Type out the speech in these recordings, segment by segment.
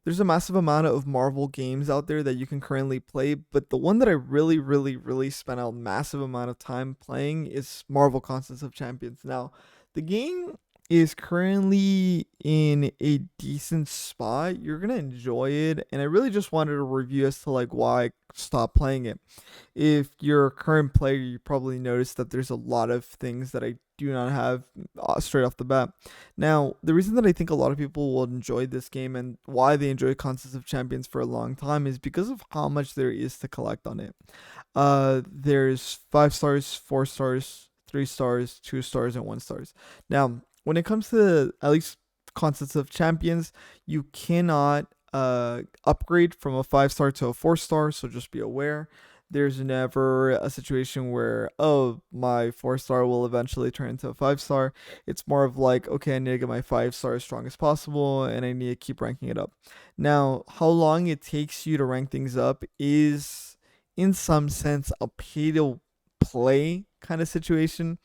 There's a massive amount of Marvel games out there that you can currently play, but the one that I really, really, really spent a massive amount of time playing is Marvel Constants of Champions. Now, the game is currently in a decent spot. You're gonna enjoy it, and I really just wanted a review as to like why I stopped playing it. If you're a current player, you probably noticed that there's a lot of things that I do not have straight off the bat. Now, the reason that I think a lot of people will enjoy this game and why they enjoy Contest of Champions for a long time is because of how much there is to collect on it. There's 5 stars, 4 stars, 3 stars, 2 stars, and 1 stars. Now, when it comes to at least Contest of Champions, you cannot upgrade from a 5 star to a 4 star, so just be aware. There's never a situation where, oh, my 4 star will eventually turn into a 5 star. It's more of like, okay, I need to get my 5 star as strong as possible and I need to keep ranking it up. Now, how long it takes you to rank things up is, in some sense, a pay to play kind of situation.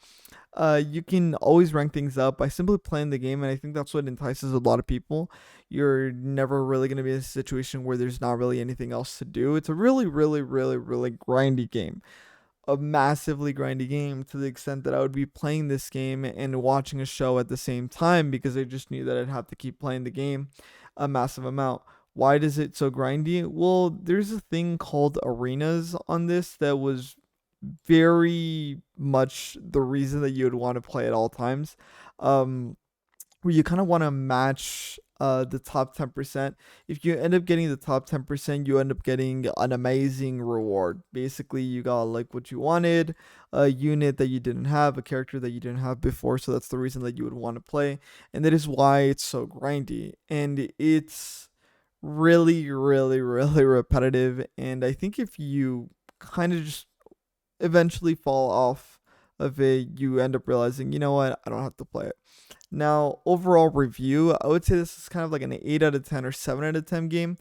You can always rank things up by simply playing the game, and I think that's what entices a lot of people. You're never really going to be in a situation where there's not really anything else to do. It's a really, really, really, really grindy game. A massively grindy game to the extent that I would be playing this game and watching a show at the same time because I just knew that I'd have to keep playing the game a massive amount. Why does it so grindy? Well, there's a thing called arenas on this that was very much the reason that you would want to play at all times. Um, where you kind of want to match the top 10%. If you end up getting the top 10%, you end up getting an amazing reward. Basically, you got like what you wanted, a unit that you didn't have, a character that you didn't have before. So that's the reason that you would want to play. And that is why it's so grindy. And it's really, really, really repetitive. And I think if you kind of just eventually fall off of it, you end up realizing, you know what, I don't have to play it. Now, overall review, I would say this is kind of like an 8 out of 10 or 7 out of 10 game.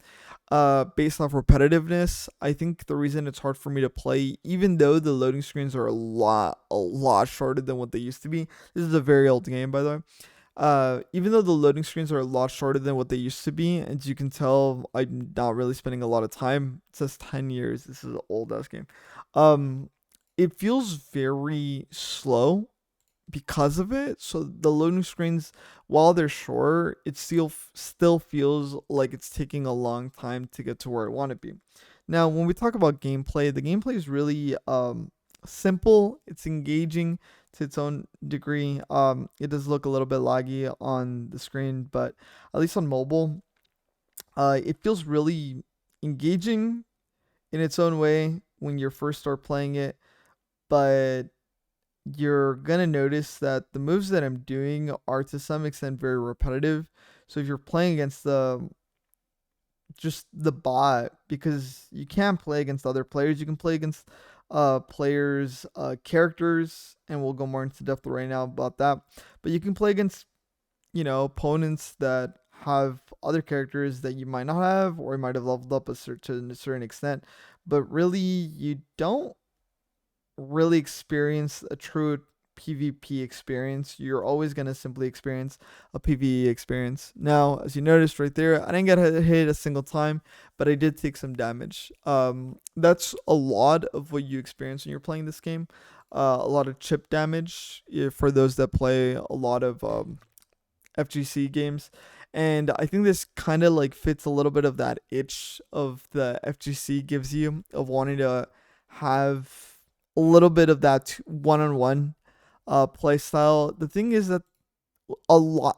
Based off repetitiveness, I think the reason it's hard for me to play, even though the loading screens are a lot shorter than what they used to be. This is a very old game, by the way. Even though the loading screens are a lot shorter than what they used to be, as you can tell, I'm not really spending a lot of time. It says 10 years. This is an old ass game. Um, it feels very slow because of it. So the loading screens, while they're short, it still feels like it's taking a long time to get to where I want to be. Now, when we talk about gameplay, the gameplay is really simple. It's engaging to its own degree. It does look a little bit laggy on the screen, but at least on mobile, it feels really engaging in its own way when you first start playing it. But you're gonna notice that the moves that I'm doing are to some extent very repetitive. So if you're playing against the bot, because you can't play against other players, you can play against players characters, and we'll go more into depth right now about that. But you can play against, opponents that have other characters that you might not have, or you might have leveled up to a certain extent, but really you don't really experience a true PvP experience. You're always going to simply experience a PvE experience. Now, as you noticed right there, I didn't get hit a single time, but I did take some damage. That's a lot of what you experience when you're playing this game. A lot of chip damage for those that play a lot of FGC games. And I think this kind of like fits a little bit of that itch of the FGC gives you of wanting to have a little bit of that one-on-one play style. The thing is that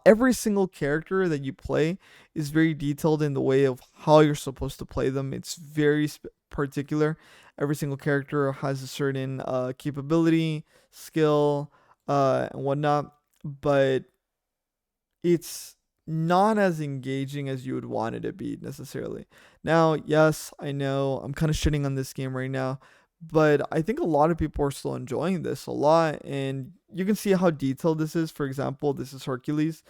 every single character that you play is very detailed in the way of how you're supposed to play them. It's very particular. Every single character has a certain capability, skill, and whatnot, but it's not as engaging as you would want it to be necessarily. Now, yes, I know I'm kind of shitting on this game right now, but I think a lot of people are still enjoying this a lot, and you can see how detailed this is. For example, this is Hercules,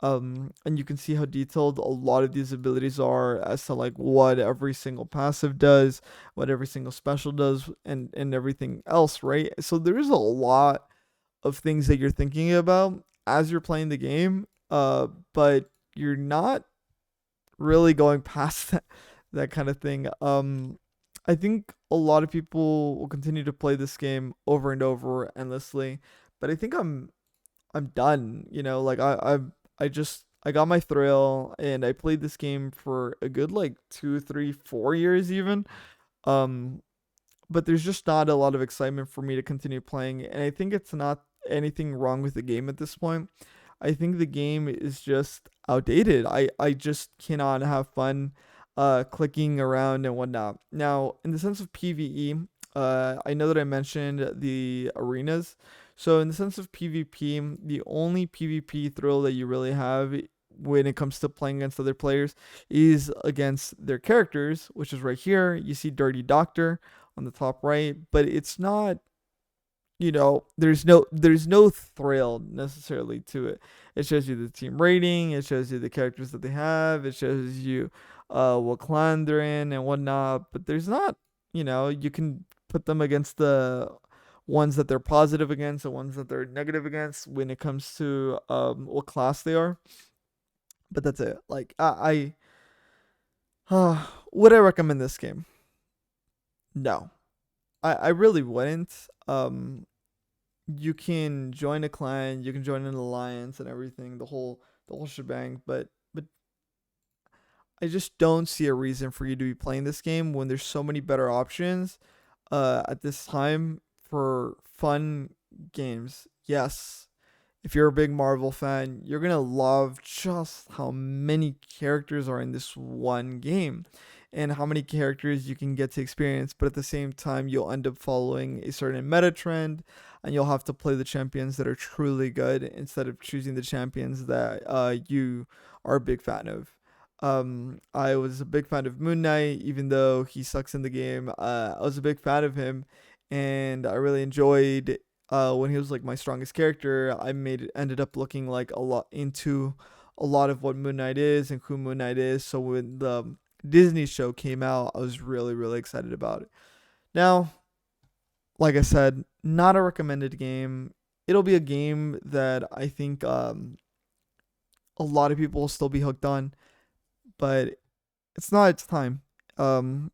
and you can see how detailed a lot of these abilities are as to like what every single passive does, what every single special does, and everything else, right? So there is a lot of things that you're thinking about as you're playing the game, but you're not really going past that kind of thing. I think a lot of people will continue to play this game over and over endlessly, but I think I'm done. You know, like I got my thrill, and I played this game for a good like 2, 3, 4 years even. Um, but there's just not a lot of excitement for me to continue playing, and I think it's not anything wrong with the game at this point. I think the game is just outdated. I just cannot have fun clicking around and whatnot. Now, in the sense of PvE, I know that I mentioned the arenas. So in the sense of PvP, the only PvP thrill that you really have when it comes to playing against other players is against their characters, which is right here. You see Dirty Doctor on the top right, but it's not, there's no thrill necessarily to it. It shows you the team rating, it shows you the characters that they have, it shows you what clan they're in and whatnot, but there's not, you can put them against the ones that they're positive against, the ones that they're negative against when it comes to what class they are. But that's it. Like would I recommend this game? No. I really wouldn't. You can join a clan, you can join an alliance and everything, the whole shebang, but I just don't see a reason for you to be playing this game when there's so many better options at this time for fun games. Yes, if you're a big Marvel fan, you're gonna love just how many characters are in this one game and how many characters you can get to experience. But at the same time, you'll end up following a certain meta trend, and you'll have to play the champions that are truly good instead of choosing the champions that you are a big fan of. I was a big fan of Moon Knight, even though he sucks in the game. I was a big fan of him, and I really enjoyed when he was like my strongest character. I made it ended up looking like a lot into a lot of what Moon Knight is and who Moon Knight is. So when the Disney show came out, I was really really excited about it. Now, like I said, not a recommended game. It'll be a game that I think a lot of people will still be hooked on, but it's not its time. And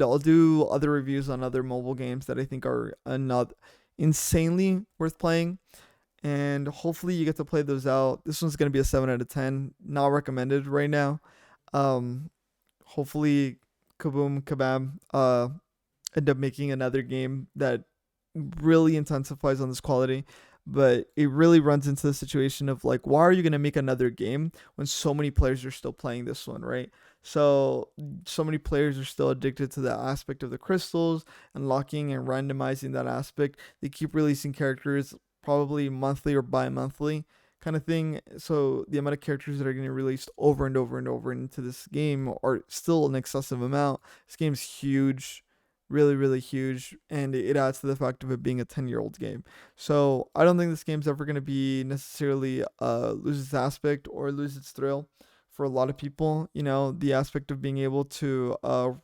I'll do other reviews on other mobile games that I think are not insanely worth playing, and hopefully you get to play those out. This one's gonna be a 7 out of 10. Not recommended right now. Um, Hopefully, Kaboom Kabam end up making another game that really intensifies on this quality. But it really runs into the situation of like, why are you gonna make another game when so many players are still playing this one, right? So many players are still addicted to the aspect of the crystals, unlocking and randomizing that aspect. They keep releasing characters probably monthly or bi-monthly kind of thing. So the amount of characters that are getting released over and over and over into this game are still an excessive amount. This game's huge, really, really huge, and it adds to the fact of it being a 10-year-old game. So I don't think this game's ever going to be necessarily lose its aspect or lose its thrill for a lot of people. The aspect of being able to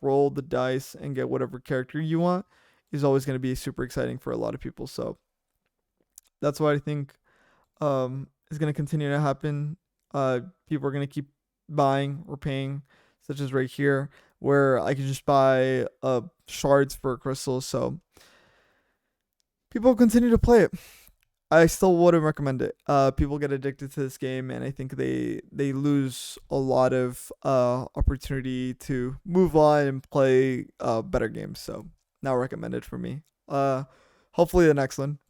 roll the dice and get whatever character you want is always going to be super exciting for a lot of people. So that's why I think is going to continue to happen. People are going to keep buying or paying, such as right here, where I can just buy shards for crystals. So people continue to play it. I still wouldn't recommend it. People get addicted to this game, and I think they lose a lot of opportunity to move on and play better games. So not recommended for me. Hopefully the next one.